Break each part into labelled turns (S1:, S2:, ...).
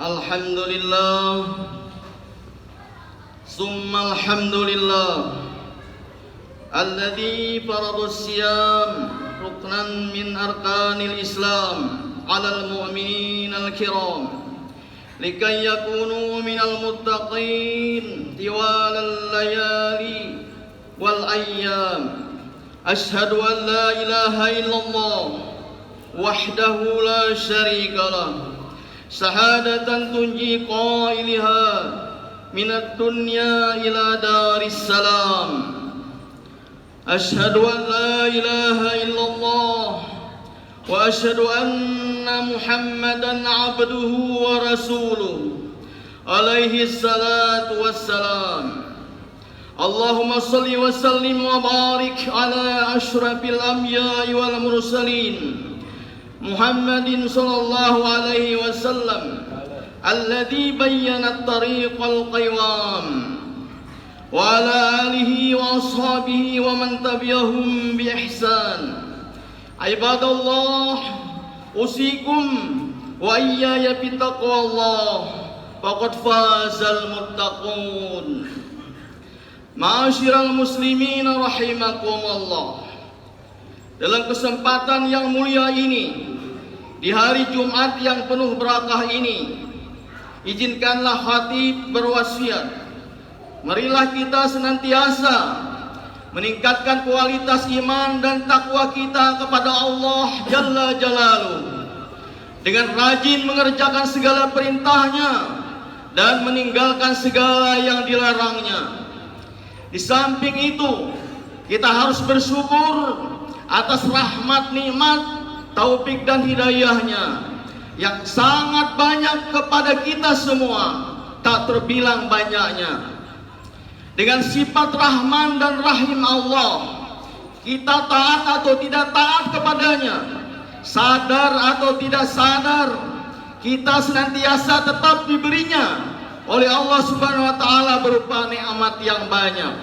S1: Alhamdulillah, summa alhamdulillah, alladzi farada siyam ruknan min arkanil Islam alal mu'minin al-kiram likay yakunu minal muttaqin tiwalal layali wal ayyam. Ashhadu an la ilaha illallah wahdahu la syarika lah, syahadatan tunji qailaha minad dunya ila daris salam. Ashhadu an la ilaha illallah wa ashhadu anna Muhammadan abduhu wa rasuluh alaihi salatu wassalam. Allahumma salli wa sallim wa barik ala ashrafil anbiya'i wal mursalin Muhammadin sallallahu alaihi wasallam alladzi bayyana at-tariqal qawam wa ala alihi wa ashabihi wa man tabi'ahum bi ihsan. Ibadallah, usikum wa iyaya bi taqwallah faqad fazal muttaqun. Ma'asyiral muslimin rahimakumullah. Dalam kesempatan yang mulia ini, di hari Jumat yang penuh barakah ini, izinkanlah khatib berwasiat, marilah kita senantiasa meningkatkan kualitas iman dan takwa kita kepada Allah Jalla Jalaluh dengan rajin mengerjakan segala perintahnya dan meninggalkan segala yang dilarangnya. Di samping itu, kita harus bersyukur atas rahmat, nikmat, taufik dan hidayahnya yang sangat banyak kepada kita semua, tak terbilang banyaknya. Dengan sifat Rahman dan Rahim Allah, kita taat atau tidak taat kepadanya, sadar atau tidak sadar, kita senantiasa tetap diberinya oleh Allah Subhanahu wa taala berupa nikmat yang banyak.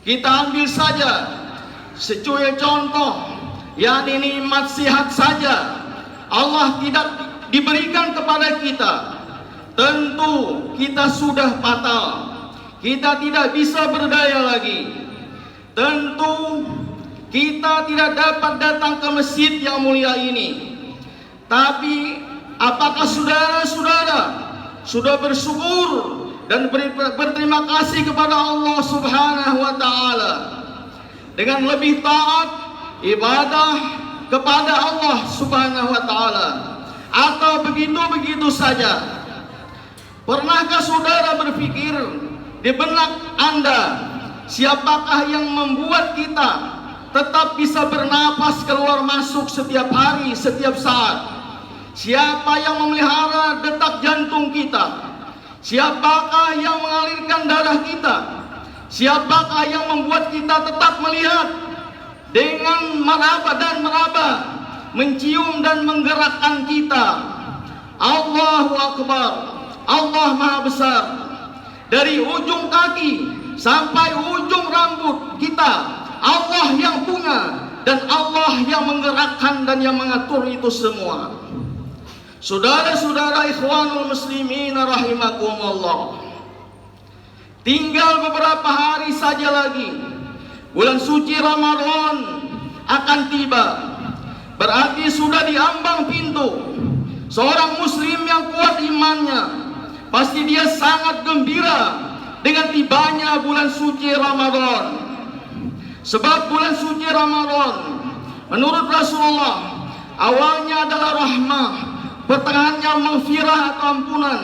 S1: Kita ambil saja secuil contoh, yakni nikmat sehat saja Allah tidak diberikan kepada kita, tentu kita sudah fatal, kita tidak bisa berdaya lagi. Tentu kita tidak dapat datang ke masjid yang mulia ini. Tapi apakah saudara-saudara sudah bersyukur dan berterima kasih kepada Allah Subhanahu wa taala dengan lebih taat ibadah kepada Allah Subhanahu wa taala, atau begitu-begitu saja? Pernahkah saudara berpikir di benak Anda, siapakah yang membuat kita tetap bisa bernapas keluar masuk setiap hari, setiap saat? Siapa yang memelihara detak jantung kita? Siapakah yang mengalirkan darah kita? Siapakah yang membuat kita tetap melihat dengan meraba dan meraba, mencium dan menggerakkan kita? Allahu Akbar, Allah Maha Besar. Dari ujung kaki sampai ujung rambut kita, Allah yang punya dan Allah yang menggerakkan dan yang mengatur itu semua. Saudara-saudara ikhwanul muslimin rahimakumullah, tinggal beberapa hari saja lagi bulan suci Ramadan akan tiba. Berarti sudah diambang pintu. Seorang muslim yang kuat imannya, pasti dia sangat gembira dengan tibanya bulan suci Ramadan. Sebab bulan suci Ramadan menurut Rasulullah awalnya adalah rahmah, pertengahannya maghfirah atau ampunan,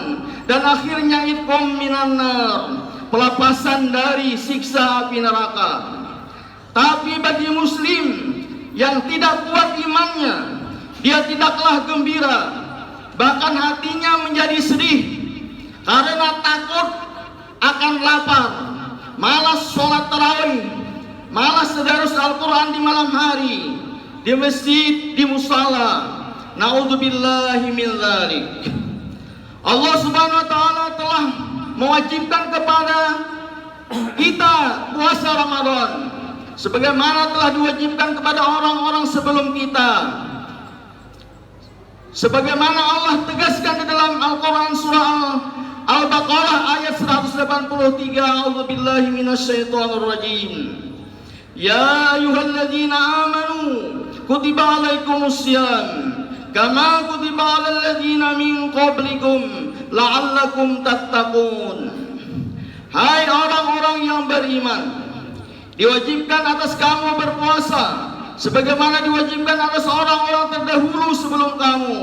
S1: dan akhirnya itqam minan nar, pelepasan dari siksa api neraka. Tapi bagi muslim yang tidak kuat imannya, dia tidaklah gembira, bahkan hatinya menjadi sedih karena takut akan lapar, malas sholat tarawih, malas tadarus Al-Quran di malam hari, di masjid, di musala. Na'udzubillahi min dzalik. Allah Subhanahu wa taala telah mewajibkan kepada kita puasa Ramadan sebagaimana telah diwajibkan kepada orang-orang sebelum kita. sebagaimana Allah tegaskan di dalam Al-Quran surah Al-Baqarah ayat 183. A'udzubillahi minasyaitonirrajim. Ya ayyuhalladzina amanu kutiba alaikumussyam kama kutiba alal ladzina min qablikum la'allakum tattaqun. Hai orang-orang yang beriman, diwajibkan atas kamu berpuasa sebagaimana diwajibkan atas orang-orang terdahulu sebelum kamu,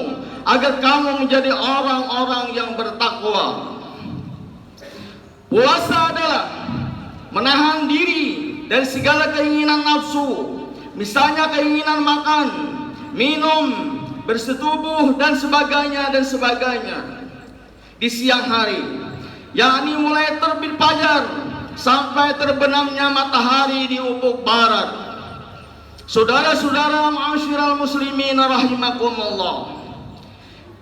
S1: agar kamu menjadi orang-orang yang bertakwa. Puasa adalah menahan diri dari segala keinginan nafsu, misalnya keinginan makan, minum, bersetubuh dan sebagainya di siang hari, yakni mulai terbit fajar sampai terbenamnya matahari di ufuk barat. Saudara-saudara ma'asyiral muslimin rahimakumullah,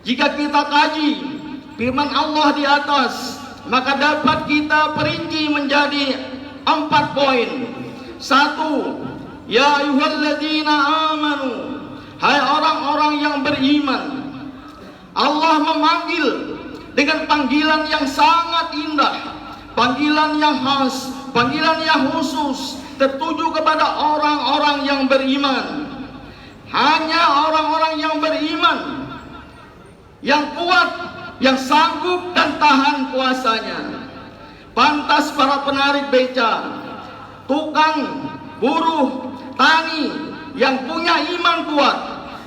S1: jika kita kaji firman Allah di atas, maka dapat kita perinci menjadi 4 poin. 1. Ya ayyuhalladzina amanu, hai orang-orang yang beriman. Allah memanggil dengan panggilan yang sangat indah, panggilan yang khas, panggilan yang khusus, tertuju kepada orang-orang yang beriman. Hanya orang-orang yang beriman, yang kuat, yang sanggup dan tahan puasanya. Pantas para penarik beca, tukang buruh, tani yang punya iman kuat,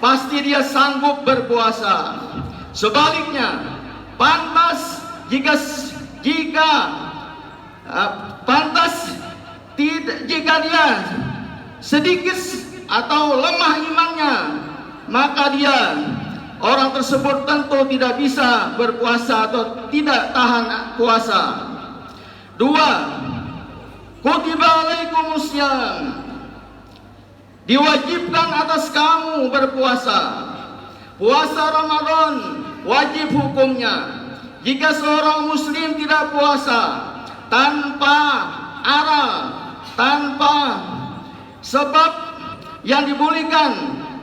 S1: pasti dia sanggup berpuasa. Sebaliknya, pantas jika dia sedikit atau lemah imannya, maka dia, orang tersebut tentu tidak bisa berpuasa atau tidak tahan puasa. 2. Kutiba alaikumussyam, diwajibkan atas kamu berpuasa. Puasa Ramadan wajib hukumnya. Jika seorang muslim tidak puasa tanpa aral, tanpa sebab yang dibolehkan,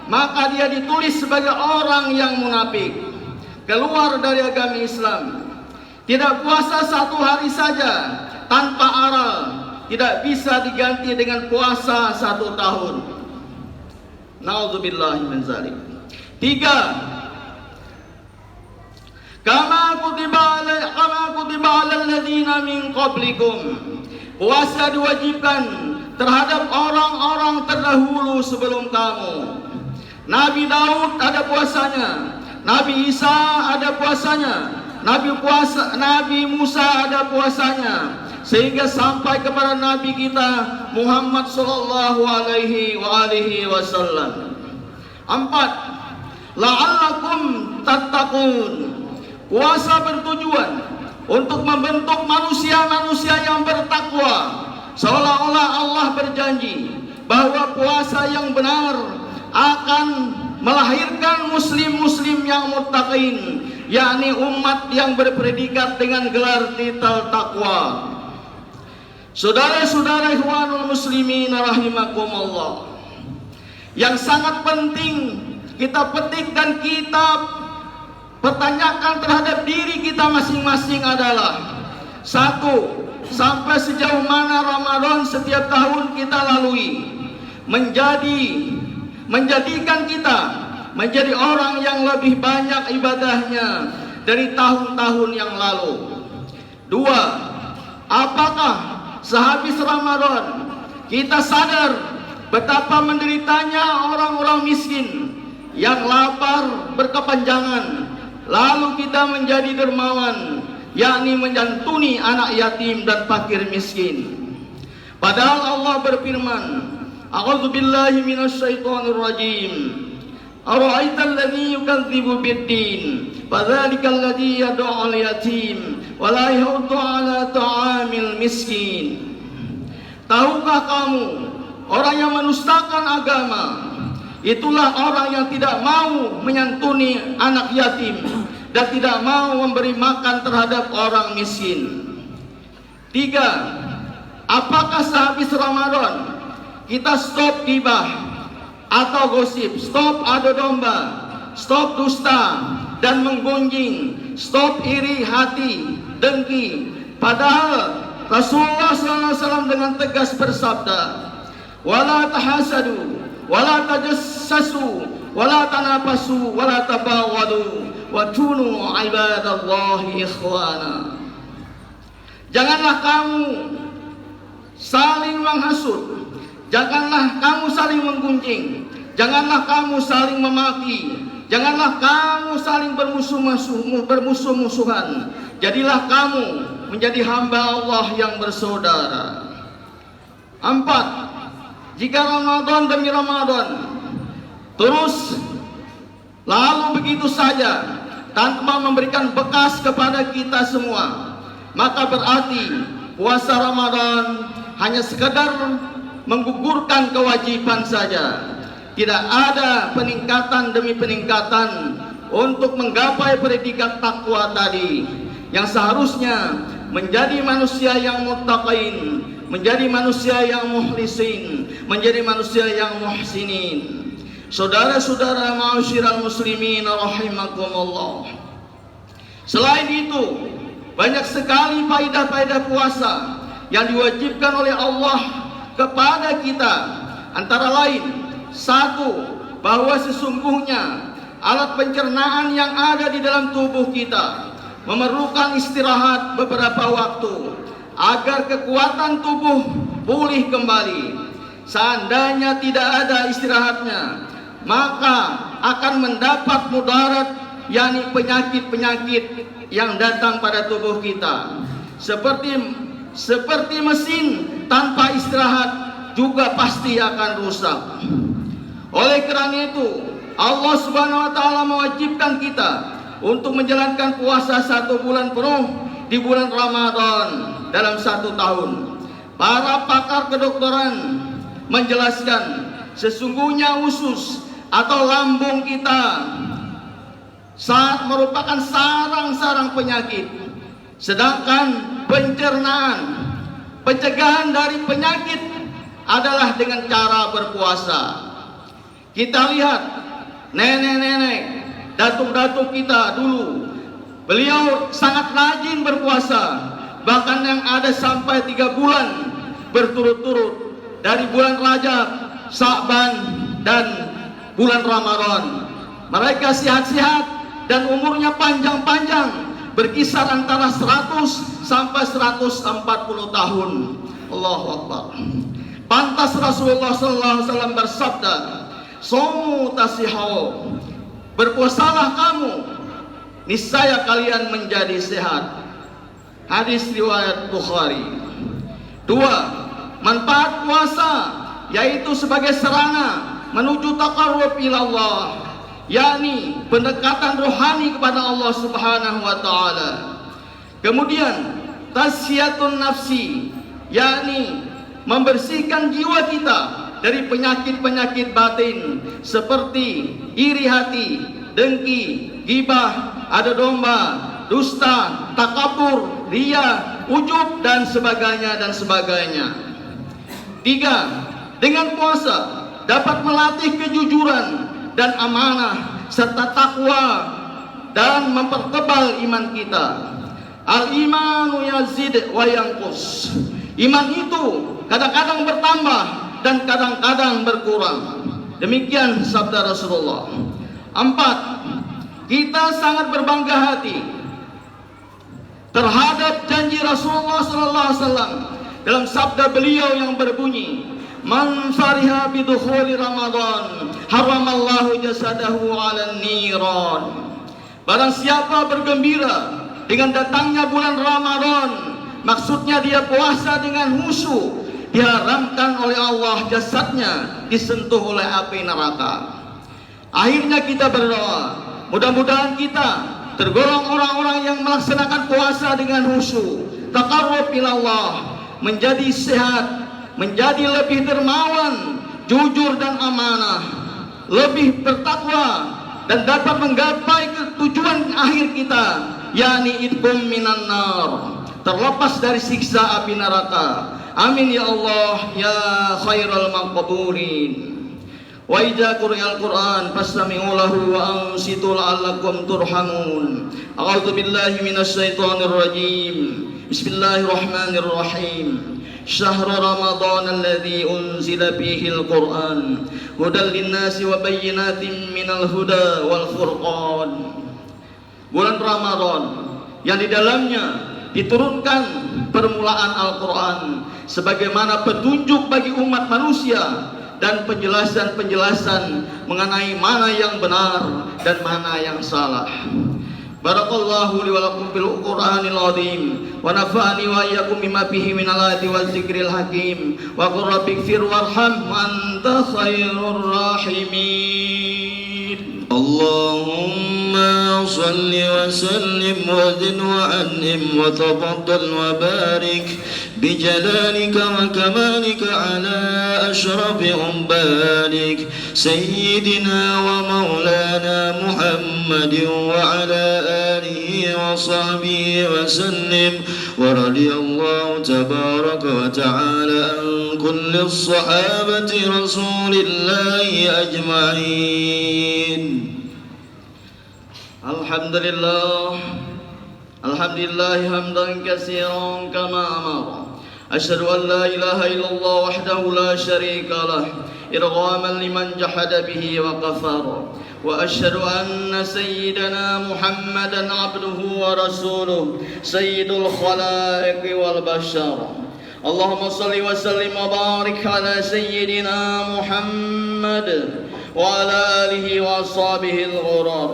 S1: maka dia ditulis sebagai orang yang munafik, keluar dari agama Islam. Tidak puasa 1 hari saja tanpa aral tidak bisa diganti dengan puasa 1 tahun. Na'udzubillahi min dzalik. 3. Kama kutiba alal ladzina min qablikum, puasa diwajibkan terhadap orang-orang terdahulu sebelum kamu. Nabi Daud ada puasanya, Nabi Isa ada puasanya, Nabi Musa ada puasanya, sehingga sampai kepada Nabi kita Muhammad sallallahu alaihi wasallam. 4. La'allakum tattaqun, puasa bertujuan untuk membentuk manusia-manusia yang bertakwa. Seolah-olah Allah berjanji bahwa puasa yang benar akan melahirkan muslim-muslim yang muttaqin, yakni umat yang berpredikat dengan gelar titel takwa. Saudara-saudara ikhwanul muslimin rahimakumullah, yang sangat penting kita petik dan kita pertanyakan terhadap diri kita masing-masing adalah: 1. Sampai sejauh mana Ramadan setiap tahun kita lalui menjadikan kita menjadi orang yang lebih banyak ibadahnya dari tahun-tahun yang lalu. 2. Apakah sehabis Ramadan kita sadar betapa menderitanya orang-orang miskin yang lapar berkepanjangan, lalu kita menjadi dermawan, yakni menyantuni anak yatim dan fakir miskin. Padahal Allah berfirman, A'udzubillahi minasyaitonirrajim. Ara'aital ladzi yukadzibu biddin, fadzalikal ladzi yad'ul yatim wa la yahuddu 'ala ta'amil miskin. Tahukah kamu orang yang menustakan agama? Itulah orang yang tidak mau menyantuni anak yatim dan tidak mau memberi makan terhadap orang miskin. 3. Apakah sehabis Ramadan kita stop gibah atau gosip, stop adu domba, stop dusta dan menggunjing, stop iri hati, dengki. Padahal Rasulullah SAW dengan tegas bersabda, wala tahasadu, wala tajassasu, wala tanafasu, wala tabaghadu, wa kunu ibadallahi ikhwana. Janganlah kamu saling menghasut, janganlah kamu saling menggunjing, janganlah kamu saling memaki, janganlah kamu saling bermusuh-musuhan. Jadilah kamu menjadi hamba Allah yang bersaudara. 4. Jika Ramadan demi Ramadan terus lalu begitu saja tanpa memberikan bekas kepada kita semua, maka berarti puasa Ramadan hanya sekedar menggugurkan kewajiban saja. Tidak ada peningkatan demi peningkatan untuk menggapai predikat takwa tadi, yang seharusnya menjadi manusia yang muttaqin, menjadi manusia yang mukhlisin, menjadi manusia yang muhsinin. Saudara-saudara ma'asyiral muslimin rahimakumullah. Selain itu, banyak sekali faedah-faedah puasa yang diwajibkan oleh Allah kepada kita. Antara lain, 1. Bahwa sesungguhnya alat pencernaan yang ada di dalam tubuh kita memerlukan istirahat beberapa waktu agar kekuatan tubuh pulih kembali. Seandainya tidak ada istirahatnya, maka akan mendapat mudarat, yakni penyakit-penyakit yang datang pada tubuh kita. Seperti mesin tanpa istirahat juga pasti akan rusak. Oleh kerana itu, Allah Subhanahu wa taala mewajibkan kita untuk menjalankan puasa 1 bulan penuh di bulan Ramadan dalam 1 tahun. Para pakar kedokteran menjelaskan sesungguhnya usus atau lambung kita saat merupakan sarang-sarang penyakit, sedangkan pencernaan, pencegahan dari penyakit adalah dengan cara berpuasa. Kita lihat nenek-nenek, datuk-datuk kita dulu, beliau sangat rajin berpuasa, bahkan yang ada sampai 3 bulan berturut-turut, dari bulan Rajab, Sya'ban, dan bulan Ramadan. Mereka sehat-sehat dan umurnya panjang-panjang, berkisar antara 100 sampai 140 tahun. Allahu Akbar. Pantas Rasulullah SAW bersabda, "Somu tasihau." Berpuasalah kamu, niscaya kalian menjadi sehat. Hadis riwayat Bukhari. 2. Manfaat puasa yaitu sebagai sarana menuju taqarrub ila Allah, yakni pendekatan rohani kepada Allah Subhanahu wa taala. Kemudian tasfiyatun nafsi, yakni membersihkan jiwa kita dari penyakit-penyakit batin seperti iri hati, dengki, ghibah, adu domba, dusta, takabur, riya, ujub, dan sebagainya. 3. Dengan puasa dapat melatih kejujuran dan amanah serta takwa dan mempertebal iman kita. Al-imanu yazid wa yanqus. Iman itu kadang-kadang bertambah dan kadang-kadang berkurang. Demikian sabda Rasulullah. 4. Kita sangat berbangga hati terhadap janji Rasulullah SAW dalam sabda beliau yang berbunyi, "Man fariha bidukhuli Ramadan, haramallahu jasadahu 'alan niran." Barang siapa bergembira dengan datangnya bulan Ramadan, maksudnya dia puasa dengan khusyuk, diharamkan oleh Allah jasadnya disentuh oleh api neraka. Akhirnya kita berdoa, mudah-mudahan kita tergolong orang-orang yang melaksanakan puasa dengan khusyuk, taqarrub ila Allah, menjadi sehat, menjadi lebih dermawan, jujur dan amanah, lebih bertakwa, dan dapat menggapai tujuan akhir kita, yakni idkum minan nar, terlepas dari siksa api neraka. Amin ya Allah ya khairal maqburin. Wa idza quri'al Qur'an fastami'u lahu wa ansitu la'allakum turhamun. A'udzu billahi minasy syaithanir rajim. Bismillahirrahmanirrahim. Syahrul Ramadan alladzi unzila fihil Qur'an hudal linnasi wa bayyinatin minal huda wal furqan. Bulan Ramadan yang di dalamnya diturunkan permulaan Al-Qur'an sebagaimana petunjuk bagi umat manusia dan penjelasan-penjelasan mengenai mana yang benar dan mana yang salah. Barakallahu li wa lakum fil Qur'anil azim wa nafa'ani wa iyyakum bima fihi minal ayati waz zikril hakim wa qur rabbighfir warham anta khairur rahimin.
S2: Allahumma salli wa sallim wa zid wa an'im wa tafaddal wa barik بجلالك وكمالك على أشرف عبادك سيدنا ومولانا محمد وعلى آله وصحبه وسلم ورضي الله تبارك وتعالى عن كل الصحابة رسول الله أجمعين.
S1: الحمد لله حمدا كثيرا كما أمر. أشهد أن لا إله إلا الله وحده لا شريك له إرغاما لمن جحد به وكفر. وأشهد أن سيدنا محمدا عبده ورسوله سيد الخلائق والبشر. اللهم صل وسلم وبارك على سيدنا محمد وعلى آله وأصحابه الغرر.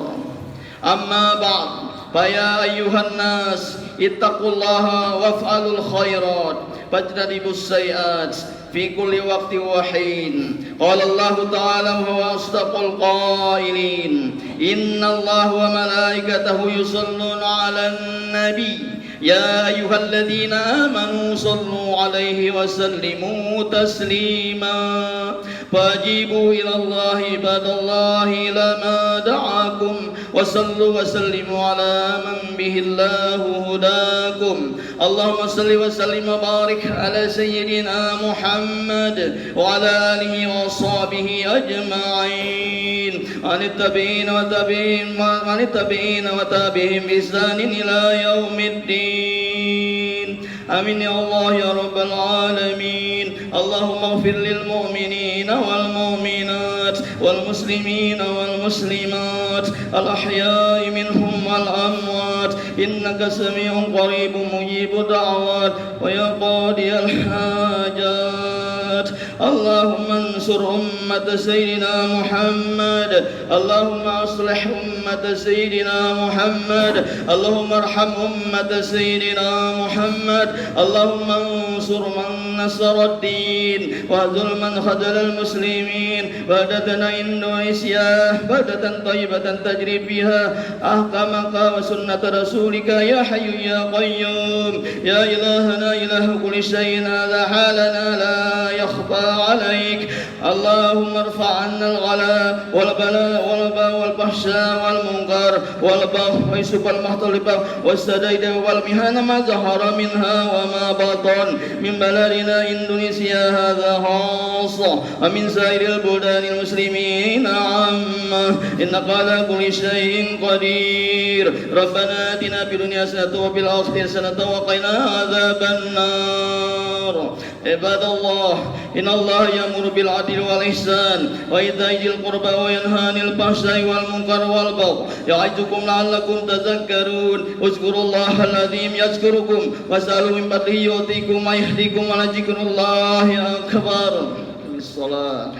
S1: أما بعد فيا أيها الناس اتقوا الله وافعلوا الخيرات واجتنبوا السيئات في كل وقت وحين. قال الله تعالى وهو أصدق القائلين إن الله وملائكته يصلون على النبي يا أيها الذين آمنوا صلوا عليه وسلموا تسليما. فاجيبوا إلى الله عباد الله إلى ما دعاكم وصلوا وسلموا على من به الله هداكم. اللهم صل وسلم وبارك على سيدنا محمد وعلى آله وصحبه أجمعين عن التابعين وتابعين بإحسان إلى يوم الدين. آمين يا الله يا رب العالمين. اللهم اغفر للمؤمنين والمؤمنات والمسلمين والمسلمات الأحياء منهم والأموات إنك سميع قريب مجيب الدعوات ويا قاضي الحاجات. اللهم انصر أمة سيدنا محمد. اللهم أصلح أمة سيدنا محمد. اللهم ارحم أمة سيدنا محمد. اللهم انصر من نصر الدين واخذل من خذل المسلمين. بلدتنا إندونيسيا بلدة طيبة تجري فيها أحكامك وسنة رسولك يا حي يا قيوم يا إلهنا إله كل شيء. هذا حالنا لا يخفى عليك. اللهم ارفع عنا الغلاء والبلاء والفحشاء والمنكر والبغي ويسب المختلط والسديد والمهان ما ظهر منها وما بطن من بلدنا إندونيسيا هذا خاصة ومن سائر البلدان المسلمين عامة إنك على كل شيء قدير. ربنا آتنا في الدنيا حسنة وفي الآخرة حسنة وقنا عذاب النار. عباد الله إن الله يأمر بالعدل والإحسان وإيتاء ذي القربى وينهى عن الفحشاء والمنكر والبغي يعظكم لعلكم تذكرون. اذكروا الله العظيم يذكركم واسألوا من فضله يؤتكم ويهديكم ولذكر الله أكبر. الصلاة.